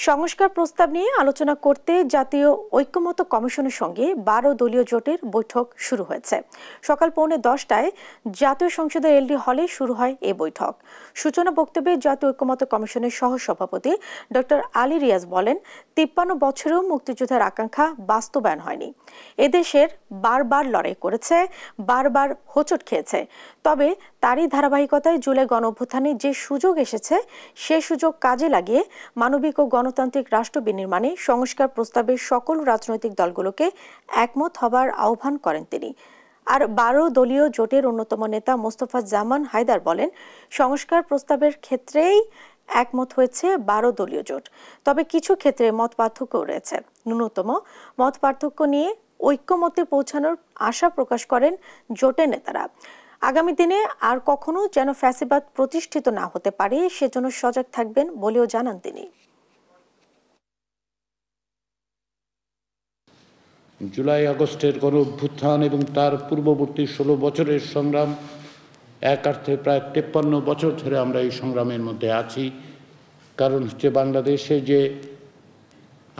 সংস্কার প্রস্তাব নিয়ে আলোচনা করতে জাতীয় ঐক্যমত্য কমিশনের সঙ্গে 12 দলীয় জোটের বৈঠক শুরু হয়েছে। সকাল 9:45টায় জাতীয় সংসদের এলডি হলে শুরু হয় এই বৈঠক। সূচনা বক্তব্যে জাতীয় ঐক্যমত্য কমিশনের সহসভাপতি ডক্টর আলী রিয়াজ বলেন, 53 বছরেও মুক্তিযুদ্ধের আকাঙ্ক্ষা বাস্তবায়ন হয়নি। এদেশের বারবার লড়াই করেছে, বারবার হোঁচট খেয়েছে। তবে তারই ধারাবাহিকতায় জুলাই গণঅভ্যুত্থানে যে সুযোগ এসেছে, সে সুযোগ কাজে লাগিয়ে মানবিক ও গণতান্ত্রিক রাষ্ট্র বিনির্মাণে সংস্কার প্রস্তাবে সকল রাজনৈতিক দলগুলোকে একমত হবার আহ্বান করেন তিনি। আর 12 দলীয় জোটের অন্যতম নেতা মোস্তফা জামান হায়দার বলেন, সংস্কার প্রস্তাবের ক্ষেত্রেই একমত হয়েছে 12 দলীয় জোট। তবে কিছু ক্ষেত্রে মত পার্থক্য রয়েছে। ন্যূনতম মত পার্থক্য নিয়ে ঐক্যমত্যে পৌঁছানোর আশা প্রকাশ করেন জোটের নেতারা। আগামী দিনে আর কখনো যেন ফ্যাসিবাদ প্রতিষ্ঠিত না হতে পারে, সেজন্য সজাগ থাকবেন বলেও জানান তিনি। জুলাই আগস্টের গণঅভ্যুত্থান এবং তার পূর্ববর্তী 16 বছরের সংগ্রাম, এক অর্থে প্রায় 53 বছর ধরে আমরা এই সংগ্রামের মধ্যে আছি। কারণ হচ্ছে, বাংলাদেশে যে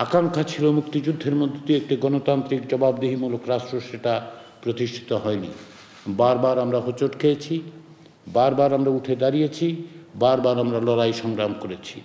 আকাঙ্ক্ষা ছিল মুক্তিযুদ্ধের মধ্য দিয়ে একটি গণতান্ত্রিক জবাবদিহিমূলক রাষ্ট্র, সেটা প্রতিষ্ঠিত হয়নি। বারবার আমরা হোঁচট খেয়েছি, বারবার আমরা উঠে দাঁড়িয়েছি, বারবার আমরা লড়াই সংগ্রাম করেছি।